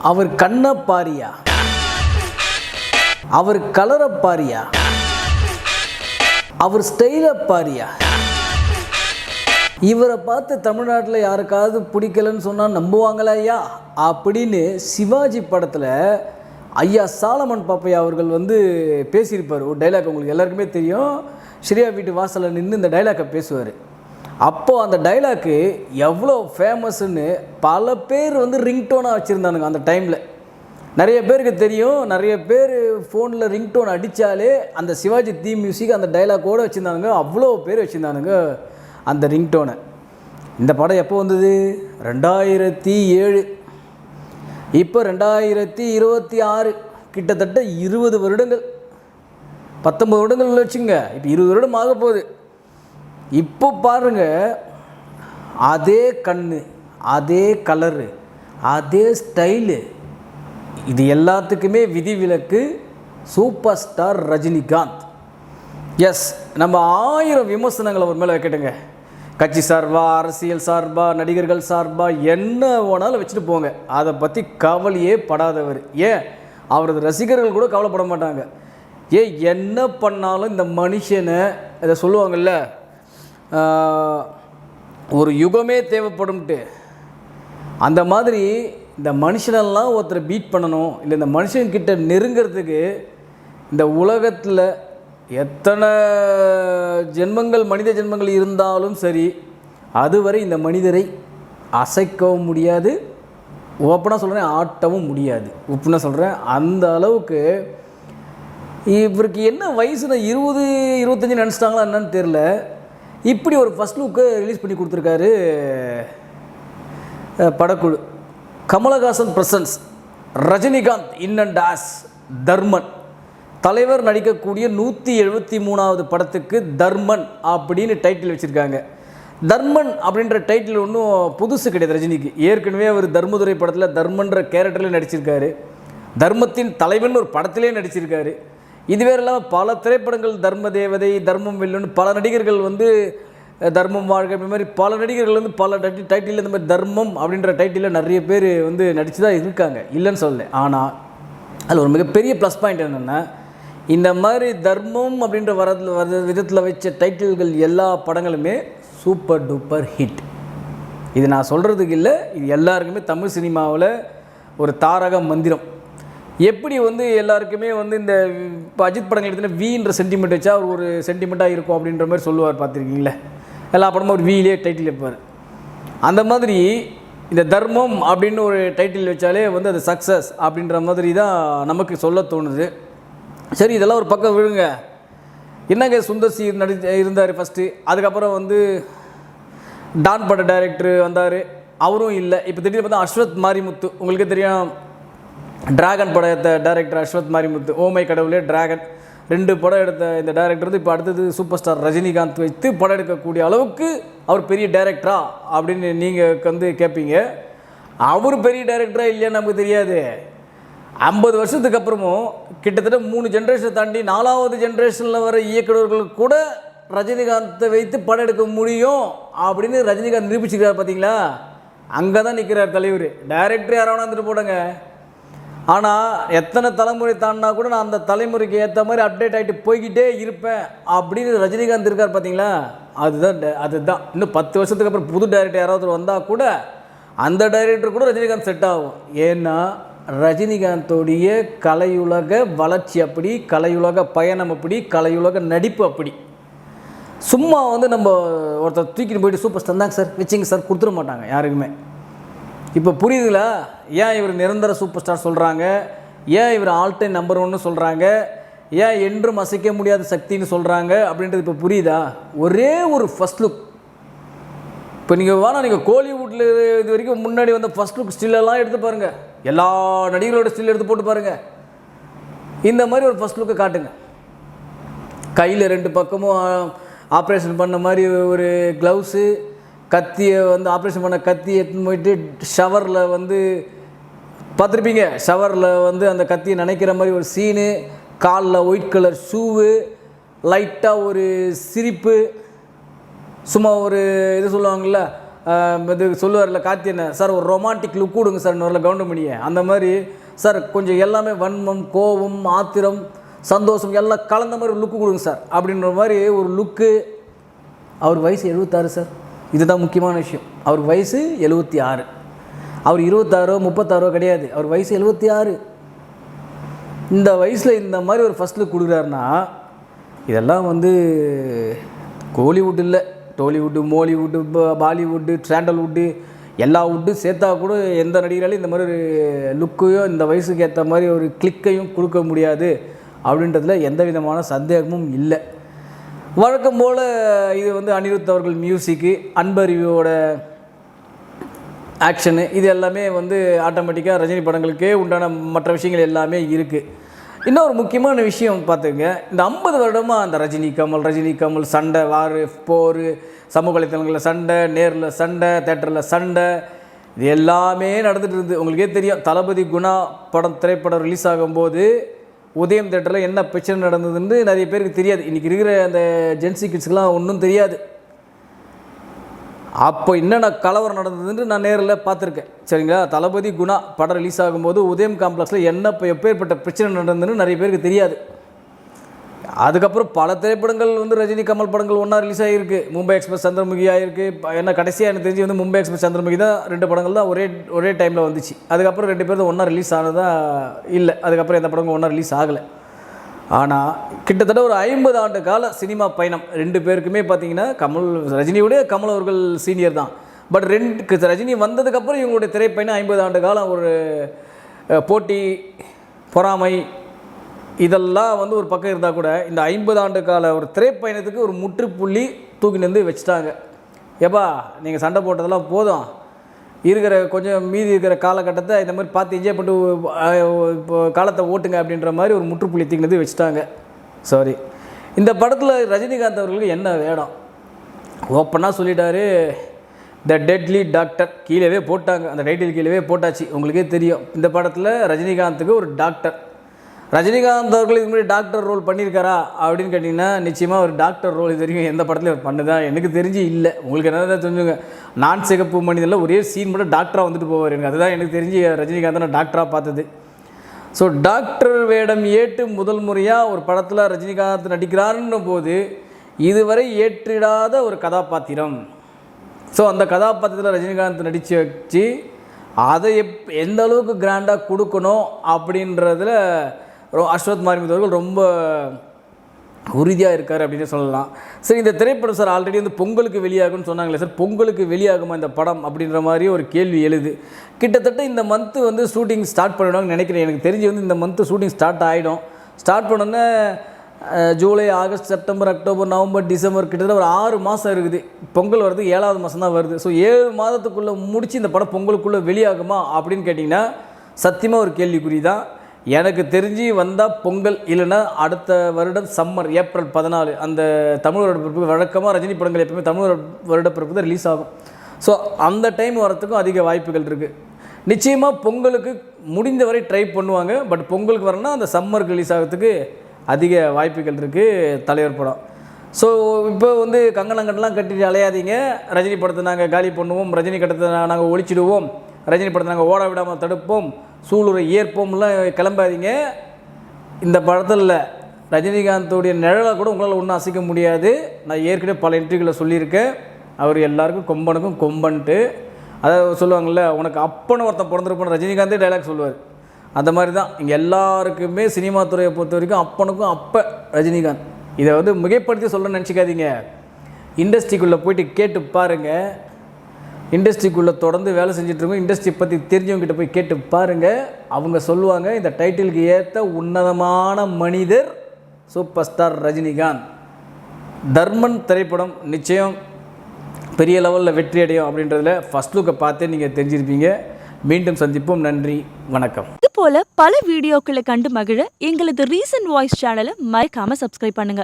அவர் கண்ணை பாரியா, அவர் கலரை பாரியா, அவர் ஸ்டைலை பாரியா. இவரை பார்த்து தமிழ்நாட்டில் யாருக்காவது பிடிக்கலன்னு சொன்னால் நம்புவாங்களா ஐயா அப்படின்னு சிவாஜி படத்தில் ஐயா சாலமன் பாப்பையா அவர்கள் வந்து பேசியிருப்பார். ஒரு டைலாக் உங்களுக்கு எல்லாருக்குமே தெரியும். ஸ்ரீயா வீட்டு வாசலில் நின்று இந்த டைலாக்கை பேசுவார். அப்போது அந்த டைலாக்கு எவ்வளோ ஃபேமஸ்ன்னு பல பேர் வந்து ரிங்டோனாக வச்சுருந்தானுங்க. அந்த டைமில் நிறைய பேருக்கு தெரியும். நிறைய பேர் ஃபோனில் ரிங்டோன் அடித்தாலே அந்த சிவாஜி தீம் மியூசிக் அந்த டைலாக்கோடு வச்சுருந்தானுங்க. அவ்வளோ பேர் வச்சுருந்தானுங்க அந்த ரிங்டோனை. இந்த படம் எப்போ வந்தது? 2007. இப்போ 2026, கிட்டத்தட்ட 20 வருடங்கள், 19 வருடங்கள் வச்சுங்க. இப்போ 20 வருடம் ஆக போகுது. இப்போ பாருங்கள், அதே கண்ணு, அதே கலரு, அதே ஸ்டைலு, இது எல்லாத்துக்குமே விதிவிலக்கு சூப்பர் ஸ்டார் ரஜினிகாந்த். எஸ், நம்ம 1000 விமர்சனங்களை ஒரு மேலே வைக்கட்டுங்க. கட்சி சார்பாக, அரசியல் சார்பாக, நடிகர்கள் சார்பாக, என்ன வேணாலும் வச்சுட்டு போங்க. அதை பற்றி கவலையே படாதவர். ஏன், அவரது ரசிகர்கள் கூட கவலைப்பட மாட்டாங்க. என்ன பண்ணாலும் இந்த மனுஷனை, இதை சொல்லுவாங்கள்ல, ஒரு யுகமே தேவைப்படும்ட்டு, அந்த மாதிரி இந்த மனுஷனெல்லாம் ஒருத்தரை பீட் பண்ணணும், இல்லை இந்த மனுஷன்கிட்ட நெருங்கிறதுக்கு இந்த உலகத்தில் எத்தனை ஜென்மங்கள், மனித ஜென்மங்கள் இருந்தாலும் சரி, அதுவரை இந்த மனிதரை அசைக்கவும் முடியாது, ஓப்பனாக சொல்கிறேன் ஆட்டவும் முடியாது. ஓப்பனாக சொல்கிறேன். அந்த அளவுக்கு இவருக்கு என்ன வயசுனா 20, 25 நினச்சிட்டாங்களா என்னன்னு தெரில. இப்படி ஒரு ஃபஸ்ட் லுக்கு ரிலீஸ் பண்ணி கொடுத்துருக்காரு படக்குழு. Kamal Haasan presence Rajinikanth in and as Dharman. தலைவர் நடிக்கக்கூடிய 173வது படத்துக்கு தர்மன் அப்படின்னு டைட்டில் வச்சுருக்காங்க. தர்மன் அப்படின்ற டைட்டில் ஒன்றும் புதுசு கிடையாது ரஜினிக்கு. ஏற்கனவே அவர் தர்மதுரை படத்தில் தர்மன்ற கேரக்டரில் நடிச்சிருக்காரு. தர்மத்தின் தலைவன் ஒரு படத்திலே நடிச்சிருக்காரு. இதுவே இல்லாமல் பல திரைப்படங்கள், தர்ம தேவதை, தர்மம் வெல்லுன்னு பல நடிகர்கள் வந்து தர்மம் வாழ்க்கை, இந்த மாதிரி பல நடிகர்கள் வந்து பல டைட்டில், இந்த மாதிரி தர்மம் அப்படின்ற டைட்டிலில் நிறைய பேர் வந்து நடித்து தான் இருக்காங்க, இல்லைன்னு சொல்லலை. ஆனால் அதில் ஒரு மிகப்பெரிய ப்ளஸ் பாயிண்ட் என்னென்னா, இந்த மாதிரி தர்மம் அப்படின்ற விதத்தில் வச்ச டைட்டில்கள் எல்லா படங்களுமே சூப்பர் டூப்பர் ஹிட். இது நான் சொல்கிறதுக்கு இல்லை, இது எல்லாருக்குமே தமிழ் சினிமாவில் ஒரு தாரக மந்திரம். எப்படி வந்து எல்லாருக்குமே வந்து இந்த இப்போ அஜித் படங்கள் எடுத்துகிட்டு வீன்ற சென்டிமெண்ட் வச்சா அவர் ஒரு சென்டிமெண்ட்டாக இருக்கும் அப்படின்ற மாதிரி சொல்லுவார், பார்த்துருக்கீங்களே. எல்லா படமும் ஒரு வீலே டைட்டில் வைப்பார். அந்த மாதிரி இந்த தர்மம் அப்படின்னு ஒரு டைட்டில் வச்சாலே வந்து அது சக்ஸஸ் அப்படின்ற மாதிரி தான் நமக்கு சொல்ல தோணுது. சரி, இதெல்லாம் ஒரு பக்கம் விழுங்க. என்னங்க சுந்தர் சி இருந்தார் ஃபஸ்ட்டு, அதுக்கப்புறம் வந்து டான் பட டைரக்டர் வந்தார், அவரும் இல்லை. இப்போ திடீர்னு பார்த்தா அஸ்வத் மாரிமுத்து, உங்களுக்கு தெரியும், டிராகன் படம் எடுத்த டைரக்டர் அஸ்வத் மாரிமுத்து, ஓமை கடவுளே, டிராகன் 2 படம் எடுத்த இந்த டைரக்டர் வந்து இப்போ அடுத்தது சூப்பர் ஸ்டார் ரஜினிகாந்த் வைத்து படம் எடுக்கக்கூடிய அளவுக்கு அவர் பெரிய டைரக்டரா அப்படின்னு நீங்கள் வந்து கேட்பீங்க. அவர் பெரிய டைரக்டரா இல்லையான்னு நமக்கு தெரியாது. 50 வருஷத்துக்கு அப்புறமும் கிட்டத்தட்ட 3 ஜென்ரேஷன் தாண்டி 4வது ஜென்ரேஷனில் வர இயக்குநர்களுக்கு கூட ரஜினிகாந்தை வைத்து படம் எடுக்க முடியும் அப்படின்னு ரஜினிகாந்த் நிரூபிச்சுக்கிறார். பார்த்தீங்களா, அங்கே தான் நிற்கிறார் தலைவர். டைரக்டர் யாராவது வந்துட்டு போடுங்க. ஆனால் எத்தனை தலைமுறை தாண்டினா கூட நான் அந்த தலைமுறைக்கு ஏற்ற மாதிரி அப்டேட் ஆகிட்டு போய்கிட்டே இருப்பேன் அப்படின்னு ரஜினிகாந்த் இருக்கார். பார்த்தீங்களா, அதுதான் இன்னும் 10 வருஷத்துக்கு அப்புறம் புது டைரக்டர் யாராவது வந்தால் கூட அந்த டைரக்டர் கூட ரஜினிகாந்த் செட் ஆகும். ஏன்னா ரஜினிகாந்தோடைய கலையுலக வளர்ச்சி அப்படி, கலையுலக பயணம் அப்படி, கலையுலக நடிப்பு அப்படி. சும்மா வந்து நம்ம ஒருத்தர் தூக்கிட்டு போயிட்டு சூப்பர் ஸ்டார் தாங்க சார் வச்சிங்க சார் கொடுத்துட மாட்டாங்க யாருக்குமே. இப்போ புரியுதுங்களா ஏன் இவர் நிரந்தர சூப்பர் ஸ்டார் சொல்கிறாங்க, ஏன் இவர் ஆல் டைம் நம்பர் 1 சொல்கிறாங்க, ஏன் என்றும் அசைக்க முடியாத சக்தின்னு சொல்கிறாங்க அப்படின்றது இப்போ புரியுதா? ஒரே ஒரு ஃபஸ்ட் லுக். இப்போ நீங்கள் கோலிவுட்டில் இது வரைக்கும் முன்னாடி வந்த ஃபஸ்ட் லுக் ஸ்டில்லெல்லாம் எடுத்து பாருங்கள், எல்லா நடிகர்களோட ஸ்டில் எடுத்து போட்டு பாருங்கள். இந்த மாதிரி ஒரு ஃபஸ்ட் லுக்கை காட்டுங்க. கையில் 2 பக்கமும் ஆப்ரேஷன் பண்ண மாதிரி ஒரு க்ளவுஸு, கத்தியை வந்து ஆப்ரேஷன் பண்ண கத்தியை எடுத்துன்னு போயிட்டு ஷவரில் வந்து பார்த்துருப்பீங்க, ஷவரில் வந்து அந்த கத்தியை நினைக்கிற மாதிரி ஒரு சீனு, காலில் ஒயிட் கலர் ஷூவு, லைட்டாக ஒரு சிரிப்பு, சும்மா ஒரு இது சொல்லுவாங்கள்ல இது சொல்லுவார்ல கார்த்தியனை, சார் ஒரு ரொமான்டிக் லுக் கொடுங்க சார் வரல கவுண்டமணியை, அந்த மாதிரி சார் கொஞ்சம் எல்லாமே வன்மம், கோபம், ஆத்திரம், சந்தோஷம் எல்லாம் கலந்த மாதிரி ஒரு லுக்கு கொடுங்க சார் அப்படின்ற மாதிரி ஒரு லுக்கு. அவர் வயசு 76 சார். இதுதான் முக்கியமான விஷயம். அவர் வயசு 76. அவர் 26 36 கிடையாது, அவர் வயசு 76. இந்த வயசில் இந்த மாதிரி ஒரு ஃபஸ்ட் லுக் கொடுக்குறாருன்னா இதெல்லாம் வந்து கோலிவுட் இல்லை, டோலிவுட்டு, மோலிவுட்டு, பாலிவுட்டு, சாண்டல்வுட்டு எல்லா வுட்டு சேர்த்தா கூட எந்த நடிகராலையும் இந்த மாதிரி ஒரு லுக்கையும் இந்த வயசுக்கு ஏற்ற மாதிரி ஒரு கிளிக்கையும் கொடுக்க முடியாது அப்படின்றதுல எந்த விதமான சந்தேகமும் இல்லை. வழக்கம் போல் இது வந்து அனிருத் அவர்கள் மியூசிக்கு, அன்பறிவோட ஆக்ஷனு, இது எல்லாமே வந்து ஆட்டோமேட்டிக்காக ரஜினி படங்களுக்கே உண்டான மற்ற விஷயங்கள் எல்லாமே இருக்குது. இன்னொரு முக்கியமான விஷயம் பார்த்துங்க, இந்த 50 வருடமாக அந்த ரஜினி கமல் சண்டை, வார், போர், சமூக வலைத்தளங்களில் சண்டை, நேரில் சண்டை, தேட்டரில் சண்டை, இது எல்லாமே நடந்துகிட்டு இருக்குது. உங்களுக்கே தெரியும், தளபதி குணா திரைப்படம் ரிலீஸ் ஆகும்போது உதயம் தேட்டரில் என்ன பிரச்சனை நடந்ததுன்னு நிறைய பேருக்கு தெரியாது. இன்றைக்கி இருக்கிற அந்த ஜென்சி கிட்ஸ்க்கெலாம் ஒன்றும் தெரியாது. அப்போ என்னென்ன கலவரம் நடந்ததுன்னு நான் நேரில் பார்த்துருக்கேன். சரிங்களா, தளபதி குணா படம் ரிலீஸ் ஆகும்போது உதயம் காம்ப்ளெக்ஸில் எப்பேற்பட்ட பிரச்சனை நடந்ததுன்னு நிறைய பேருக்கு தெரியாது. அதுக்கப்புறம் பல திரைப்படங்கள் வந்து ரஜினி கமல் படங்கள் ஒன்றா ரிலீஸ் ஆகிருக்கு. மும்பை எக்ஸ்பிரஸ், சந்திரமுகி ஆகிருக்கு. என்ன கடைசியாக எனக்கு தெரிஞ்சு வந்து மும்பை எக்ஸ்பிரஸ், சந்திரமுகி தான் 2 படங்கள் தான் ஒரே டைமில் வந்துச்சு. அதுக்கப்புறம் 2 பேரும் ஒன்றா ரிலீஸ் ஆனதா இல்லை. அதுக்கப்புறம் எந்த படங்களும் ஒன்றா ரிலீஸ் ஆகலை. ஆனால் கிட்டத்தட்ட ஒரு 50 ஆண்டு கால சினிமா பயணம் 2 பேருக்குமே பார்த்திங்கன்னா, ரஜினியோடைய கமல் அவர்கள் சீனியர் தான். பட் ரஜினி வந்ததுக்கப்புறம் இவங்களுடைய திரைப்பயணம் 50 ஆண்டு காலம் ஒரு போட்டி, பொறாமை இதெல்லாம் வந்து ஒரு பக்கம் இருந்தால் கூட இந்த 50 ஆண்டு கால ஒரு திரைப்பயணத்துக்கு ஒரு முற்றுப்புள்ளி தூக்கி நின்று வச்சுட்டாங்க. ஏப்பா நீங்கள் சண்டை போட்டதெல்லாம் போதும், இருக்கிற கொஞ்சம் மீதி இருக்கிற காலகட்டத்தை இந்த மாதிரி பார்த்து என்ஜாய் பண்ணிட்டு இப்போ காலத்தை ஓட்டுங்க அப்படின்ற மாதிரி ஒரு முற்றுப்புள்ளி தூக்கி நின்று வச்சுட்டாங்க. சாரி, இந்த படத்தில் ரஜினிகாந்த் அவர்களுக்கு என்ன வேடம் ஓப்பனாக சொல்லிட்டாரு. த டெட்லி டாக்டர் கீழே போட்டாங்க, அந்த டைட்டில் கீழே போட்டாச்சு. உங்களுக்கே தெரியும், இந்த படத்தில் ரஜினிகாந்துக்கு ஒரு டாக்டர். ரஜினிகாந்த் அவர்கள் இது மாதிரி டாக்டர் ரோல் பண்ணியிருக்காரா அப்படின்னு கேட்டிங்கன்னா, நிச்சயமாக ஒரு டாக்டர் ரோல் இது வரைக்கும் எந்த படத்துலையும் அவர் பண்ணுதான் எனக்கு தெரிஞ்சு இல்லை. உங்களுக்கு என்ன தான் தெரிஞ்சுங்க, நான் சிகப்பு மனிதனில் ஒரே சீன் மட்டும் டாக்டராக வந்துட்டு போவார். எனக்கு அதுதான் எனக்கு தெரிஞ்சு ரஜினிகாந்த் நான் டாக்டராக பார்த்தது. ஸோ டாக்டர் வேடம் ஏற்று முதல் முறையாக ஒரு படத்தில் ரஜினிகாந்த் நடிக்கிறாருன்ற போது இதுவரை ஏற்றிடாத ஒரு கதாபாத்திரம். ஸோ அந்த கதாபாத்திரத்தில் ரஜினிகாந்த் நடித்து வச்சு அதை எந்த அளவுக்கு கிராண்டாக கொடுக்கணும் அப்படின்றதில் அஸ்வத் மாரிமுத்து அவர்கள் ரொம்ப உறுதியாக இருக்கார் அப்படின்னு சொல்லலாம். சரி, இந்த திரைப்படம் சார் ஆல்ரெடி வந்து பொங்கலுக்கு வெளியாகும்னு சொன்னாங்களே சார், பொங்கலுக்கு வெளியாகுமா இந்த படம் அப்படின்ற மாதிரி ஒரு கேள்வி எழுது. கிட்டத்தட்ட இந்த மந்த்து வந்து ஷூட்டிங் ஸ்டார்ட் பண்ணிடுவாங்கன்னு நினைக்கிறேன். எனக்கு தெரிஞ்சு வந்து இந்த மந்த்து ஷூட்டிங் ஸ்டார்ட் ஆகிடும். ஸ்டார்ட் பண்ணோன்னே July, August, September, October, November, December கிட்டத்தட்ட ஒரு 6 மாதம் இருக்குது. பொங்கல் வருது 7வது மாதம் தான் வருது. ஸோ 7 மாதத்துக்குள்ளே முடித்து இந்த படம் பொங்கலுக்குள்ளே வெளியாகுமா அப்படின்னு கேட்டிங்கன்னா சத்தியமாக ஒரு கேள்விக்குறி தான். எனக்கு தெரிஞ்சு வந்தால் பொங்கல், இல்லைன்னா அடுத்த வருடம் சம்மர், ஏப்ரல் 14 அந்த தமிழ் வருடப்பிறப்பு. வழக்கமாக ரஜினி படங்கள் எப்பவுமே தமிழ் வருடப்பிறப்பு தான் ரிலீஸ் ஆகும். ஸோ அந்த டைம் வரத்துக்கும் அதிக வாய்ப்புகள் இருக்குது. நிச்சயமாக பொங்கலுக்கு முடிந்தவரை ட்ரை பண்ணுவாங்க. பட் பொங்கலுக்கு வரணும்னா அந்த சம்மருக்கு ரிலீஸ் ஆகிறதுக்கு அதிக வாய்ப்புகள் இருக்குது தலைவர் படம். ஸோ இப்போ வந்து கங்கணங்கள்லாம் கட்டிட்டு அலையாதீங்க, ரஜினி படத்தை நாங்கள் காலி பண்ணுவோம், ரஜினி கட்டத்தை நாங்கள் ஒழிச்சிடுவோம், ரஜினி படத்தை நாங்கள் ஓட விடாமல் தடுப்போம், சூளுரை ஏற்போம்லாம் கிளம்பாதீங்க. இந்த படத்தில் ரஜினிகாந்தோடைய நிழலை கூட உங்களால் ஒன்றும் அசைக்க முடியாது. நான் ஏற்கனவே பல இன்டர்வியூவில் சொல்லியிருக்கேன். அவர் எல்லாருக்கும் கொம்பனுக்கும் கொம்பன்ட்டு, அதாவது சொல்லுவாங்கள்ல, உனக்கு அப்பன்னு ஒருத்தன் பிறந்திருப்பான்னு ரஜினிகாந்தே டைலாக் சொல்லுவார். அந்த மாதிரி தான் இங்கே எல்லாருக்குமே சினிமா துறையை பொறுத்த வரைக்கும் அப்பனுக்கும் அப்போ ரஜினிகாந்த். இதை வந்து மிகைப்படுத்தி சொல்லணும்னு நினச்சிக்காதீங்க. இண்டஸ்ட்ரிக்குள்ளே போயிட்டு கேட்டு பாருங்கள். இண்டஸ்ட்ரிக்குள்ளே தொடர்ந்து வேலை செஞ்சிட்ருக்கோம், இண்டஸ்ட்ரி பற்றி தெரிஞ்சவங்ககிட்ட போய் கேட்டு பாருங்கள். அவங்க சொல்லுவாங்க, இந்த டைட்டிலுக்கு ஏற்ற உன்னதமான மனிதர் சூப்பர் ஸ்டார் ரஜினிகாந்த். தர்மன் திரைப்படம் நிச்சயம் பெரிய லெவலில் வெற்றி அடையும் அப்படின்றதுல ஃபஸ்ட் லுக்கை பார்த்தே நீங்கள் தெரிஞ்சிருப்பீங்க. மீண்டும் சந்திப்போம். நன்றி, வணக்கம். இது போல பல வீடியோக்களை கண்டு மகிழ எங்களது ரீசன்ட் வாய்ஸ் சேனலை மறக்காம சப்ஸ்கிரைப் பண்ணுங்க.